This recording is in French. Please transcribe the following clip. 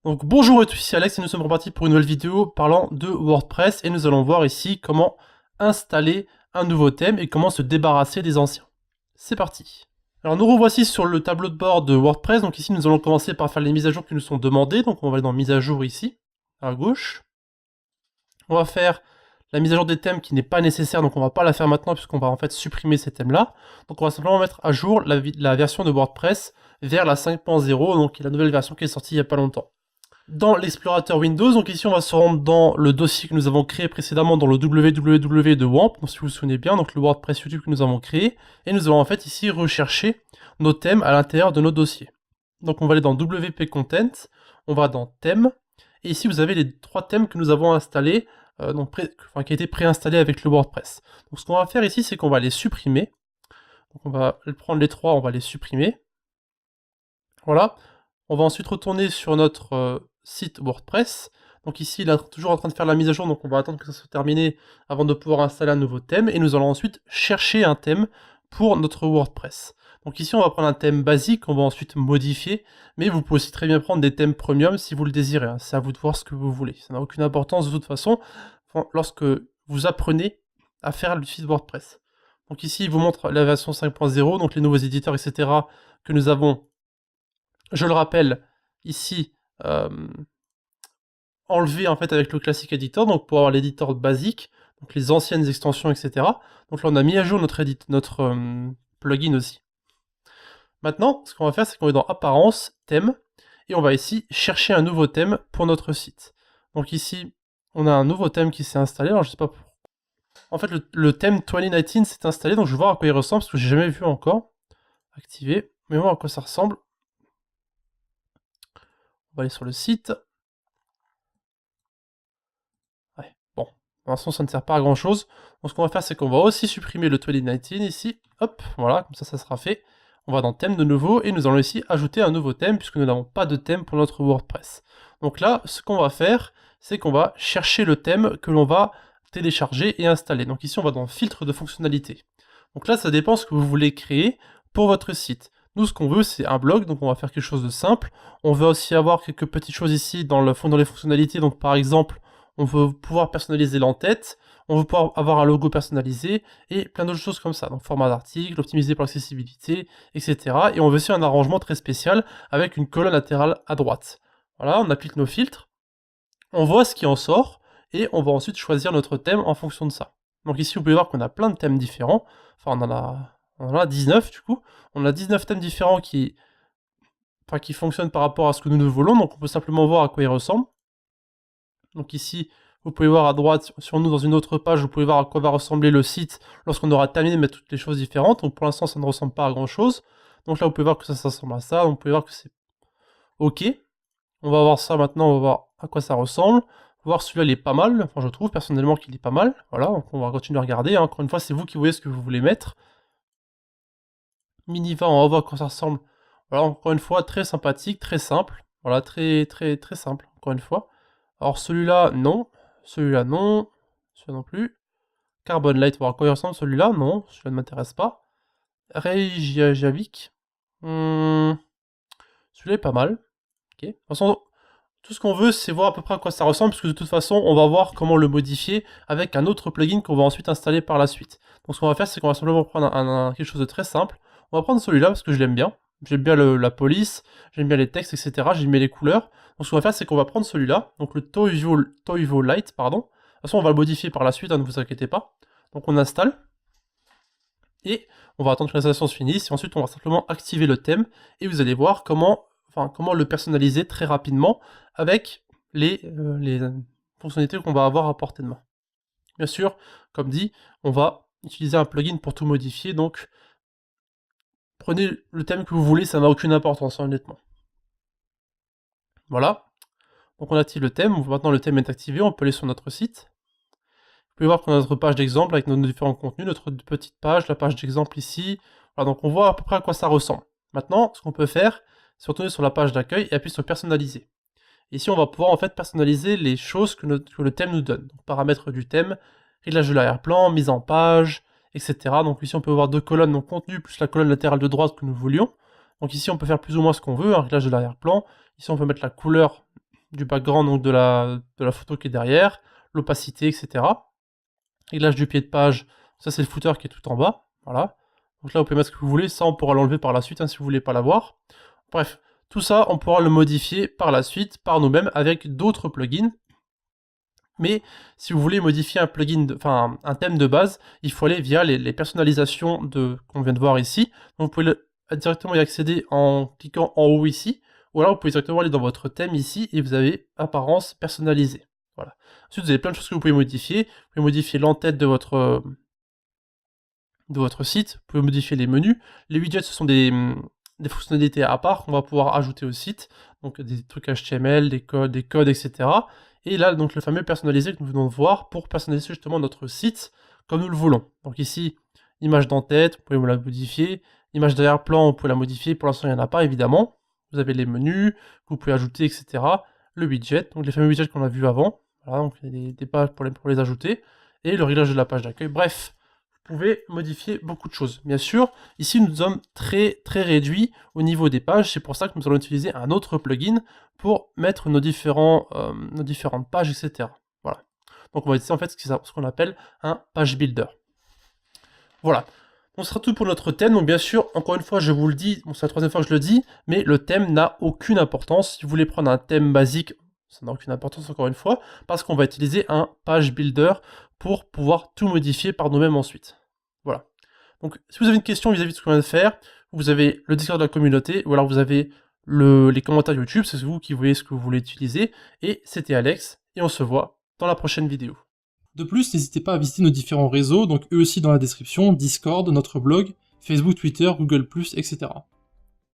Donc bonjour à tous, ici Alex et nous sommes repartis pour une nouvelle vidéo parlant de WordPress et nous allons voir ici comment installer un nouveau thème et comment se débarrasser des anciens. C'est parti. Alors nous revoici sur le tableau de bord de WordPress, donc ici nous allons commencer par faire les mises à jour qui nous sont demandées, donc on va aller dans mise à jour ici, à gauche. On va faire la mise à jour des thèmes qui n'est pas nécessaire, donc on va pas la faire maintenant puisqu'on va en fait supprimer ces thèmes là. Donc on va simplement mettre à jour la version de WordPress vers la 5.0, donc la nouvelle version qui est sortie il n'y a pas longtemps. Dans l'explorateur Windows, donc ici on va se rendre dans le dossier que nous avons créé précédemment dans le www de WAMP, donc si vous vous souvenez bien, donc le WordPress YouTube que nous avons créé, et nous allons en fait ici rechercher nos thèmes à l'intérieur de nos dossiers. Donc on va aller dans WP Content, on va dans Thèmes, et ici vous avez les 3 thèmes que nous avons installés, qui a été préinstallés avec le WordPress. Donc ce qu'on va faire ici, c'est qu'on va les supprimer. Donc on va prendre les 3, on va les supprimer. Voilà. On va ensuite retourner sur notre site WordPress. Donc ici, il est toujours en train de faire la mise à jour, donc on va attendre que ça soit terminé avant de pouvoir installer un nouveau thème. Et nous allons ensuite chercher un thème pour notre WordPress. Donc ici, on va prendre un thème basique, on va ensuite modifier. Mais vous pouvez aussi très bien prendre des thèmes premium si vous le désirez. Hein. C'est à vous de voir ce que vous voulez. Ça n'a aucune importance de toute façon lorsque vous apprenez à faire le site WordPress. Donc ici, il vous montre la version 5.0, donc les nouveaux éditeurs, etc. que nous avons. Je le rappelle, ici, enlevé en fait avec le classique editor, donc pour avoir l'éditeur basique, donc les anciennes extensions, etc. Donc là, on a mis à jour notre plugin aussi. Maintenant, ce qu'on va faire, c'est qu'on va dans Apparence, Thème, et on va ici chercher un nouveau thème pour notre site. Donc ici, on a un nouveau thème qui s'est installé, alors je sais pas pourquoi. En fait, le thème 2019 s'est installé, donc je vais voir à quoi il ressemble, parce que j'ai jamais vu encore. Activer, mais voir à quoi ça ressemble. On va aller sur le site. Ouais, bon, pour l'instant ça ne sert pas à grand chose. Donc ce qu'on va faire, c'est qu'on va aussi supprimer le 2019 ici. Hop, voilà, comme ça sera fait. On va dans thème de nouveau et nous allons ici ajouter un nouveau thème puisque nous n'avons pas de thème pour notre WordPress. Donc là, ce qu'on va faire, c'est qu'on va chercher le thème que l'on va télécharger et installer. Donc ici, on va dans filtre de fonctionnalité. Donc là, ça dépend ce que vous voulez créer pour votre site. Nous, ce qu'on veut, c'est un blog, donc on va faire quelque chose de simple. On veut aussi avoir quelques petites choses ici dans les fonctionnalités. Donc par exemple, on veut pouvoir personnaliser l'entête, on veut pouvoir avoir un logo personnalisé, et plein d'autres choses comme ça. Donc format d'article, optimisé pour l'accessibilité, etc. Et on veut aussi un arrangement très spécial avec une colonne latérale à droite. Voilà, on applique nos filtres, on voit ce qui en sort, et on va ensuite choisir notre thème en fonction de ça. Donc ici, vous pouvez voir qu'on a plein de thèmes différents. Enfin, on en a 19 du coup. On a 19 thèmes différents qui fonctionnent par rapport à ce que nous voulons. Donc on peut simplement voir à quoi ils ressemblent. Donc ici, vous pouvez voir à droite, sur nous dans une autre page, vous pouvez voir à quoi va ressembler le site lorsqu'on aura terminé de mettre toutes les choses différentes. Donc pour l'instant, ça ne ressemble pas à grand chose. Donc là, vous pouvez voir que ça ressemble à ça. Donc vous pouvez voir que c'est OK. On va voir ça maintenant, on va voir à quoi ça ressemble. Voir celui-là, il est pas mal. Enfin, je trouve personnellement qu'il est pas mal. Voilà, donc on va continuer à regarder. Hein. Encore une fois, c'est vous qui voyez ce que vous voulez mettre. Miniva, on va voir à quoi ça ressemble. Voilà, encore une fois, très sympathique, très simple. Voilà, très simple, encore une fois. Alors celui-là, non. Celui-là, non. Celui-là non plus. Carbon Light, voir à quoi il ressemble. Celui-là, non. Celui-là ne m'intéresse pas. Reykjavik. Celui-là est pas mal. Ok. De toute façon, tout ce qu'on veut, c'est voir à peu près à quoi ça ressemble, puisque de toute façon, on va voir comment le modifier avec un autre plugin qu'on va ensuite installer par la suite. Donc ce qu'on va faire, c'est qu'on va simplement prendre quelque chose de très simple. On va prendre celui-là, parce que je l'aime bien. J'aime bien la police, j'aime bien les textes, etc. J'aime bien les couleurs. Donc ce qu'on va faire, c'est qu'on va prendre celui-là, donc le Toivo Light, pardon. De toute façon, on va le modifier par la suite, hein, ne vous inquiétez pas. Donc on installe. Et on va attendre que l'installation se finisse. Et ensuite, on va simplement activer le thème. Et vous allez voir comment le personnaliser très rapidement avec les fonctionnalités qu'on va avoir à portée de main. Bien sûr, comme dit, on va utiliser un plugin pour tout modifier. Donc, prenez le thème que vous voulez, ça n'a aucune importance, honnêtement. Voilà. Donc on active le thème. Maintenant le thème est activé, on peut aller sur notre site. Vous pouvez voir qu'on a notre page d'exemple avec nos différents contenus, notre petite page, la page d'exemple ici. Voilà, donc on voit à peu près à quoi ça ressemble. Maintenant, ce qu'on peut faire, c'est retourner sur la page d'accueil et appuyer sur personnaliser. Ici, on va pouvoir en fait personnaliser les choses que le thème nous donne. Donc paramètres du thème, réglage de l'arrière-plan, mise en page, etc. Donc ici, on peut voir deux colonnes, donc contenu plus la colonne latérale de droite que nous voulions. Donc ici, on peut faire plus ou moins ce qu'on veut, un réglage de l'arrière-plan. Ici, on peut mettre la couleur du background, donc de la photo qui est derrière, l'opacité, etc. Réglage du pied de page, ça c'est le footer qui est tout en bas, voilà. Donc là vous pouvez mettre ce que vous voulez, ça on pourra l'enlever par la suite si vous voulez pas l'avoir. Bref, tout ça on pourra le modifier par la suite par nous-mêmes avec d'autres plugins. Mais si vous voulez modifier un plugin, un thème de base, il faut aller via les personnalisations qu'on vient de voir ici. Donc vous pouvez directement y accéder en cliquant en haut ici, ou alors vous pouvez directement aller dans votre thème ici et vous avez apparence personnalisée. Voilà. Ensuite vous avez plein de choses que vous pouvez modifier. Vous pouvez modifier l'entête de votre site, vous pouvez modifier les menus. Les widgets ce sont des fonctionnalités à part qu'on va pouvoir ajouter au site, donc des trucs HTML, des codes, etc. Et là, donc le fameux personnalisé que nous venons de voir pour personnaliser justement notre site comme nous le voulons. Donc ici, image d'en-tête, vous pouvez la modifier. Image d'arrière-plan, vous pouvez la modifier. Pour l'instant, il n'y en a pas, évidemment. Vous avez les menus que vous pouvez ajouter, etc. Le widget, donc les fameux widgets qu'on a vus avant. Voilà, donc il y a des pages pour les ajouter. Et le réglage de la page d'accueil. Bref, vous pouvez modifier beaucoup de choses. Bien sûr, ici nous sommes très réduits au niveau des pages, c'est pour ça que nous allons utiliser un autre plugin pour mettre nos différentes pages, etc. Voilà. Donc on va utiliser en fait ce qu'on appelle un page builder. Voilà. Donc ce sera tout pour notre thème. Donc bien sûr, encore une fois, je vous le dis, bon, c'est la troisième fois que je le dis, mais le thème n'a aucune importance. Si vous voulez prendre un thème basique, ça n'a aucune importance encore une fois, parce qu'on va utiliser un page builder pour pouvoir tout modifier par nous-mêmes ensuite. Voilà. Donc si vous avez une question vis-à-vis de ce qu'on vient de faire, vous avez le Discord de la communauté, ou alors vous avez les commentaires YouTube, c'est vous qui voyez ce que vous voulez utiliser. Et c'était Alex, et on se voit dans la prochaine vidéo. De plus, n'hésitez pas à visiter nos différents réseaux, donc eux aussi dans la description, Discord, notre blog, Facebook, Twitter, Google+, etc.